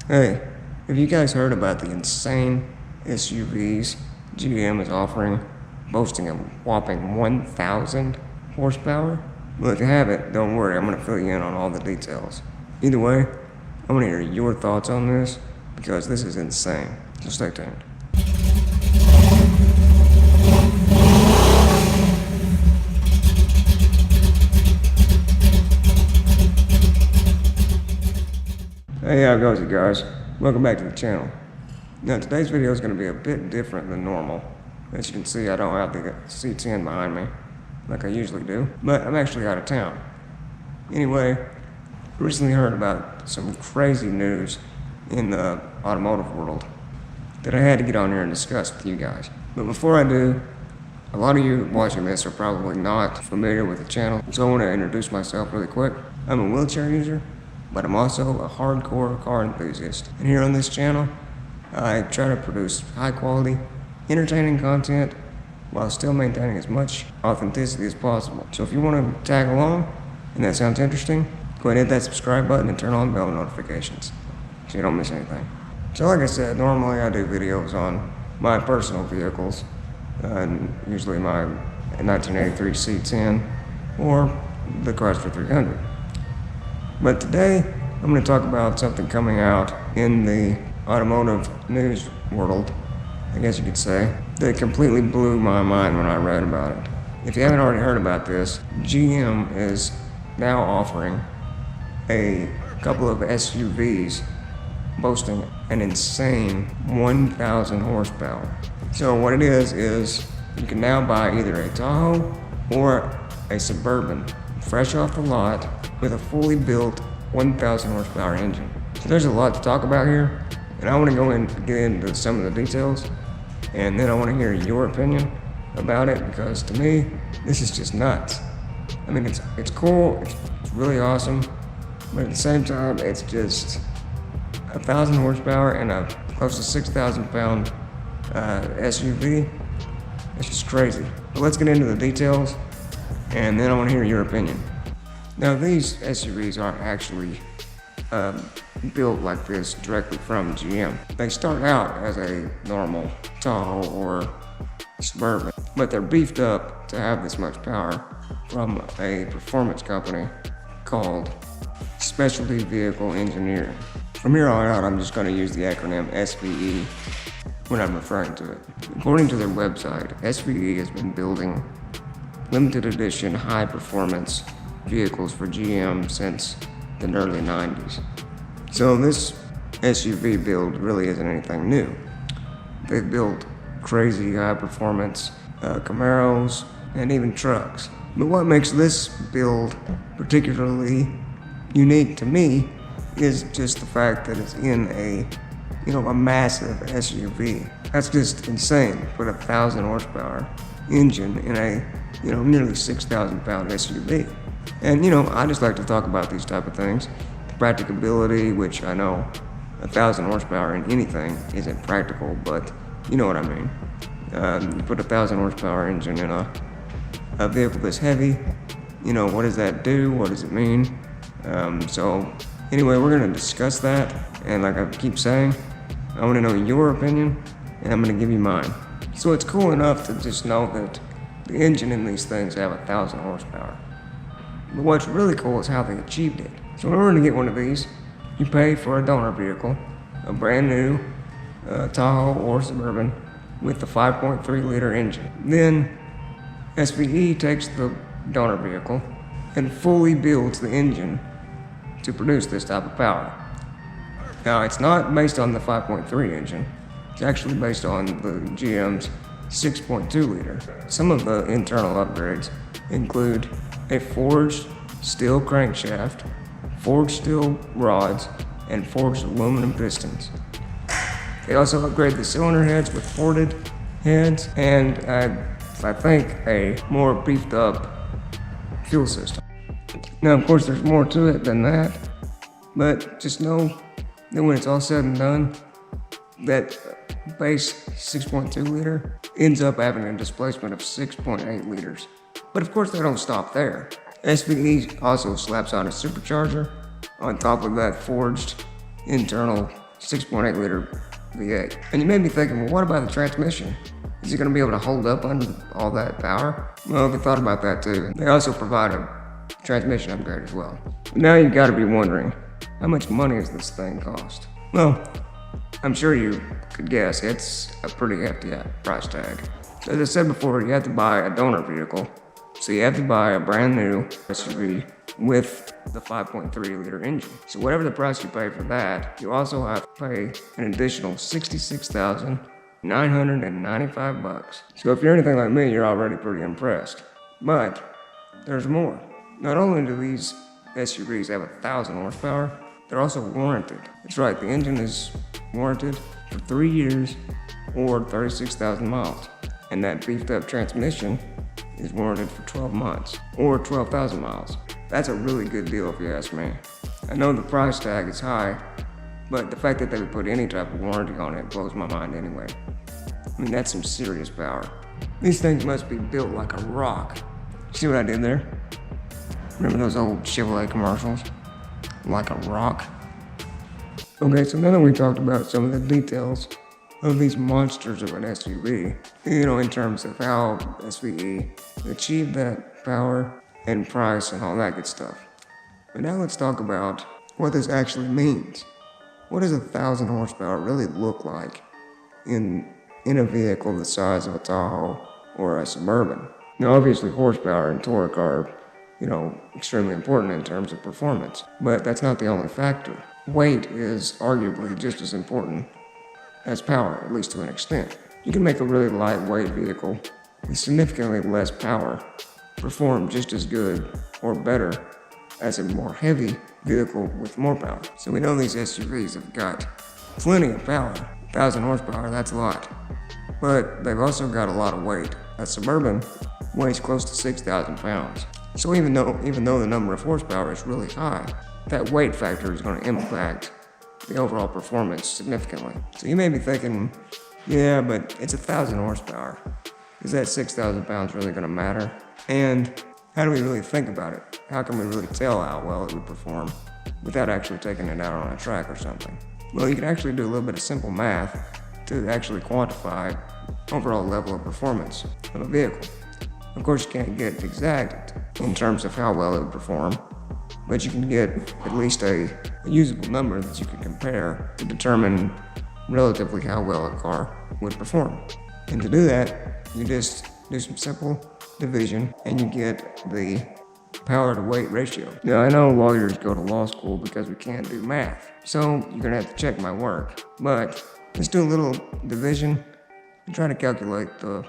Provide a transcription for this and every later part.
Hey, have you guys heard about the insane SUVs GM is offering, boasting a whopping 1,000 horsepower? Well, if you haven't, don't worry, I'm going to fill you in on all the details. Either way, I want to hear your thoughts on this, because this is insane. So stay tuned. Hey, how goes it, guys? Welcome back to the channel. Now, today's video is going to be a bit different than normal. As you can see, I don't have the C10 behind me, like I usually do, but I'm actually out of town. Anyway, recently heard about some crazy news in the automotive world that I had to get on here and discuss with you guys. But before I do, a lot of you watching this are probably not familiar with the channel, so I want to introduce myself really quick. I'm a wheelchair user, but I'm also a hardcore car enthusiast. And here on this channel, I try to produce high quality, entertaining content while still maintaining as much authenticity as possible. So if you want to tag along and that sounds interesting, go ahead and hit that subscribe button and turn on bell notifications so you don't miss anything. So like I said, normally I do videos on my personal vehicles, usually my 1983 C10 or the Chrysler 300. But today, I'm going to talk about something coming out in the automotive news world, I guess you could say, that completely blew my mind when I read about it. If you haven't already heard about this, GM is now offering a couple of SUVs boasting an insane 1,000 horsepower. So what it is you can now buy either a Tahoe or a Suburban, fresh off the lot, with a fully built 1,000 horsepower engine. So there's a lot to talk about here, and I want to get into some of the details, and then I want to hear your opinion about it, because to me, this is just nuts. I mean, it's cool, it's really awesome, but at the same time, it's just 1,000 horsepower and a close to 6,000 pound SUV. It's just crazy. But let's get into the details, and then I want to hear your opinion. Now, these SUVs aren't actually built like this directly from GM. They start out as a normal Tahoe or Suburban, but they're beefed up to have this much power from a performance company called Specialty Vehicle Engineering. From here on out, I'm just going to use the acronym SVE when I'm referring to it. According to their website, SVE has been building limited edition high performance vehicles for GM since the early 90s. So this SUV build really isn't anything new. They've built crazy high performance Camaros and even trucks. But what makes this build particularly unique to me is just the fact that it's in a massive SUV. That's just insane. Put a 1,000 horsepower engine in a nearly 6,000 pound SUV. And I just like to talk about these type of things. The practicability, which I know 1,000 horsepower in anything isn't practical, but you know what I mean. You put a 1,000 horsepower engine in a vehicle this heavy, what does that do? What does it mean? So anyway, we're gonna discuss that, and like I keep saying, I wanna know your opinion, and I'm gonna give you mine. So it's cool enough to just know that the engine in these things have 1,000 horsepower. But what's really cool is how they achieved it. So in order to get one of these, you pay for a donor vehicle, a brand new Tahoe or Suburban with the 5.3 liter engine. Then SVE takes the donor vehicle and fully builds the engine to produce this type of power. Now, it's not based on the 5.3 engine. It's actually based on the GM's 6.2 liter. Some of the internal upgrades include a forged steel crankshaft, forged steel rods, and forged aluminum pistons. They also upgrade the cylinder heads with ported heads and I think a more beefed up fuel system. Now, of course, there's more to it than that, but just know that when it's all said and done, that base 6.2 liter ends up having a displacement of 6.8 liters. But of course, they don't stop there. SVE also slaps on a supercharger on top of that forged internal 6.8 liter V8. And you may be thinking, well, what about the transmission? Is it going to be able to hold up under all that power? Well, we thought about that too. They also provide a transmission upgrade as well. But now you've got to be wondering, how much money does this thing cost? Well, I'm sure you could guess it's a pretty hefty price tag. So as I said before, you have to buy a donor vehicle. So you have to buy a brand new SUV with the 5.3 liter engine. So whatever the price you pay for that, you also have to pay an additional $66,995. So if you're anything like me, you're already pretty impressed. But there's more. Not only do these SUVs have 1,000 horsepower, they're also warranted. That's right, the engine is warranted for 3 years or 36,000 miles. And that beefed up transmission is warranted for 12 months or 12,000 miles. That's a really good deal if you ask me. I know the price tag is high, but the fact that they would put any type of warranty on it blows my mind anyway. I mean, that's some serious power. These things must be built like a rock. See what I did there? Remember those old Chevrolet commercials? Like a rock. Okay, so now that we talked about some of the details of these monsters of an SUV, in terms of how SVE achieved that power and price and all that good stuff. But now let's talk about what this actually means. What does 1,000 horsepower really look like in a vehicle the size of a Tahoe or a Suburban? Now, obviously, horsepower and torque are, extremely important in terms of performance, but that's not the only factor. Weight is arguably just as important as power, at least to an extent. You can make a really lightweight vehicle with significantly less power perform just as good or better as a more heavy vehicle with more power. So we know these SUVs have got plenty of power. 1,000 horsepower, that's a lot. But they've also got a lot of weight. A Suburban weighs close to 6,000 pounds. So even though the number of horsepower is really high, that weight factor is going to impact the overall performance significantly. So you may be thinking, yeah, but it's 1,000 horsepower. Is that 6,000 pounds really going to matter? And how do we really think about it? How can we really tell how well it would perform without actually taking it out on a track or something? Well, you can actually do a little bit of simple math to actually quantify overall level of performance of a vehicle. Of course, you can't get exact in terms of how well it would perform, but you can get at least a usable number that you can compare to determine relatively how well a car would perform. And to do that, you just do some simple division and you get the power to weight ratio. Now, I know lawyers go to law school because we can't do math, so you're gonna have to check my work, but let's do a little division and try to calculate the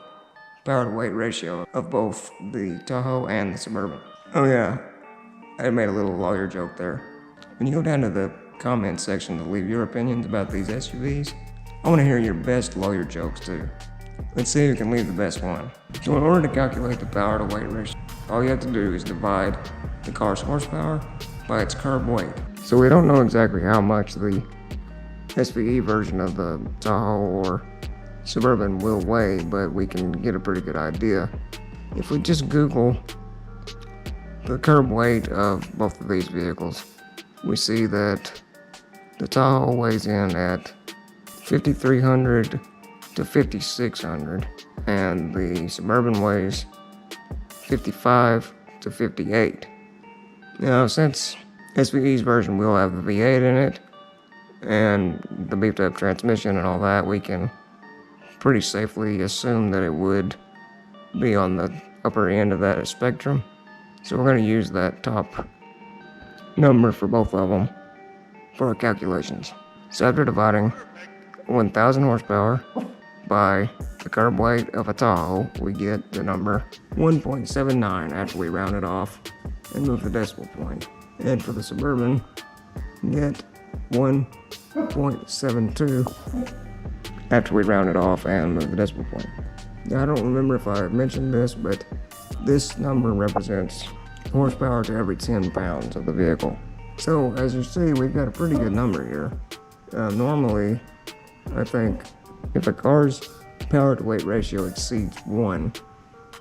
power to weight ratio of both the Tahoe and the Suburban. Oh yeah, I made a little lawyer joke there. When you go down to the comment section to leave your opinions about these SUVs, I want to hear your best lawyer jokes too. Let's see who can leave the best one. So in order to calculate the power to weight ratio, all you have to do is divide the car's horsepower by its curb weight. So we don't know exactly how much the SVE version of the Tahoe or Suburban will weigh, but we can get a pretty good idea. If we just Google the curb weight of both of these vehicles, we see that the Tahoe weighs in at 5,300 to 5,600, and the Suburban weighs 55 to 58. Now, since SVE's version will have the V8 in it, and the beefed up transmission and all that, we can pretty safely assume that it would be on the upper end of that spectrum. So we're going to use that top number for both of them for our calculations. So after dividing 1,000 horsepower by the curb weight of a Tahoe, we get the number 1.79 after we round it off and move the decimal point. And for the Suburban, we get 1.72 after we round it off and move the decimal point. Now, I don't remember if I mentioned this, but this number represents horsepower to every 10 pounds of the vehicle. So as you see, we've got a pretty good number here. Normally, I think if a car's power to weight ratio exceeds 1,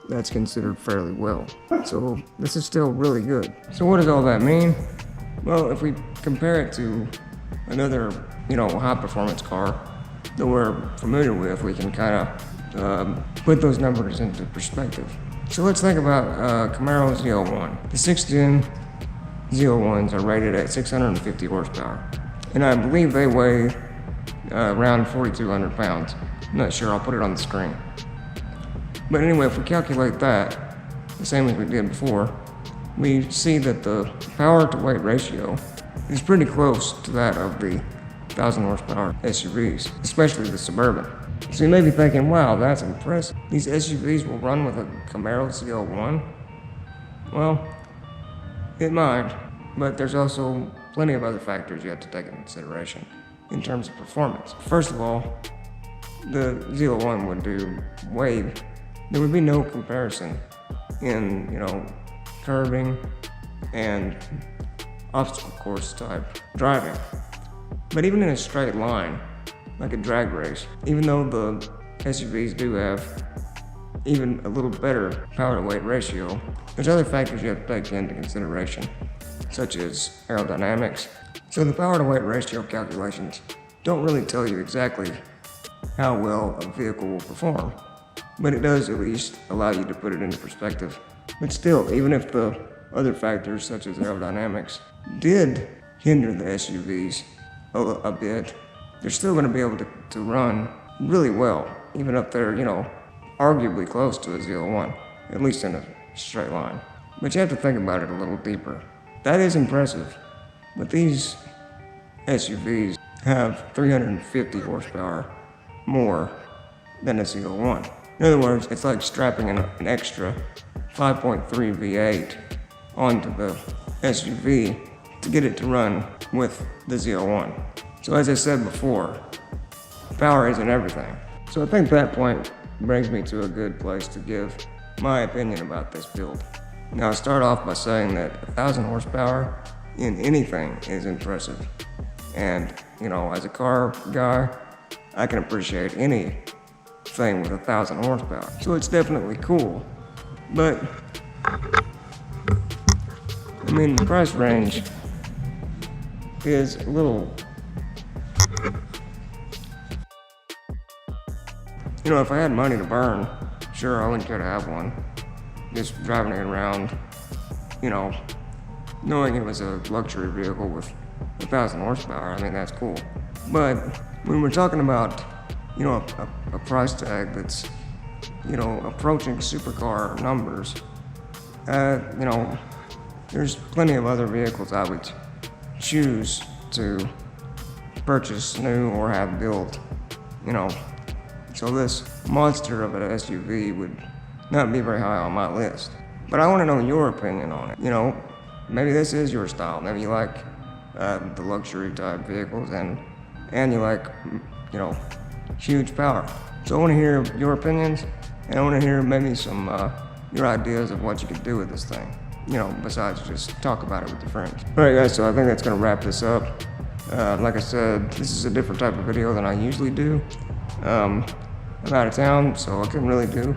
that's considered fairly well. So this is still really good. So what does all that mean? Well, if we compare it to another high performance car that we're familiar with, we can kind of put those numbers into perspective. So let's think about Camaro Z01. The 6th gen Z01s are rated at 650 horsepower, and I believe they weigh around 4,200 pounds. I'm not sure, I'll put it on the screen. But anyway, if we calculate that, the same as we did before, we see that the power to weight ratio is pretty close to that of the 1,000 horsepower SUVs, especially the Suburban. So you may be thinking, wow, that's impressive. These SUVs will run with a Camaro Z01? Well, it might, but there's also plenty of other factors you have to take into consideration in terms of performance. First of all, the Z01 would do there would be no comparison in, curving and obstacle course type driving. But even in a straight line, like a drag race, even though the SUVs do have even a little better power to weight ratio, there's other factors you have to take into consideration, such as aerodynamics. So the power to weight ratio calculations don't really tell you exactly how well a vehicle will perform, but it does at least allow you to put it into perspective. But still, even if the other factors such as aerodynamics did hinder the SUVs a bit, they're still going to be able to run really well, even up there, arguably close to a Z01, at least in a straight line. But you have to think about it a little deeper. That is impressive, but these SUVs have 350 horsepower more than a Z01. In other words, it's like strapping an extra 5.3 V8 onto the SUV to get it to run with the Z01. So as I said before, power isn't everything. So I think that point brings me to a good place to give my opinion about this build. Now, I'll start off by saying that 1,000 horsepower in anything is impressive. And, as a car guy, I can appreciate anything with 1,000 horsepower. So it's definitely cool. But, the price range is a little... if I had money to burn, sure, I wouldn't care to have one. Just driving it around, knowing it was a luxury vehicle with 1,000 horsepower, that's cool. But when we're talking about, a price tag that's, approaching supercar numbers, there's plenty of other vehicles I would choose to purchase new or have built, So this monster of an SUV would not be very high on my list. But I want to know your opinion on it. Maybe this is your style. Maybe you like the luxury type vehicles and you like, huge power. So I want to hear your opinions, and I want to hear maybe some your ideas of what you could do with this thing. Besides just talk about it with your friends. Alright guys, so I think that's going to wrap this up. Like I said, this is a different type of video than I usually do. I'm out of town, so I couldn't really do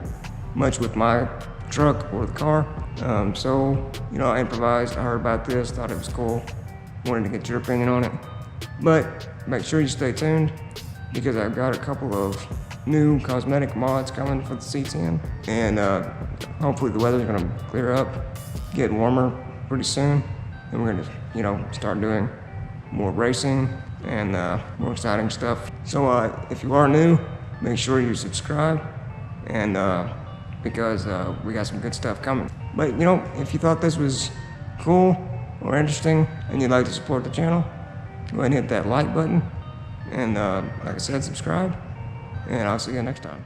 much with my truck or the car. So, I improvised, I heard about this, thought it was cool, wanted to get your opinion on it. But make sure you stay tuned, because I've got a couple of new cosmetic mods coming for the C10. And hopefully the weather's gonna clear up, get warmer pretty soon. And we're gonna, start doing more racing and more exciting stuff. So if you are new, make sure you subscribe, and because we got some good stuff coming. But if you thought this was cool or interesting and you'd like to support the channel, go ahead and hit that like button, and like I said, subscribe, and I'll see you next time.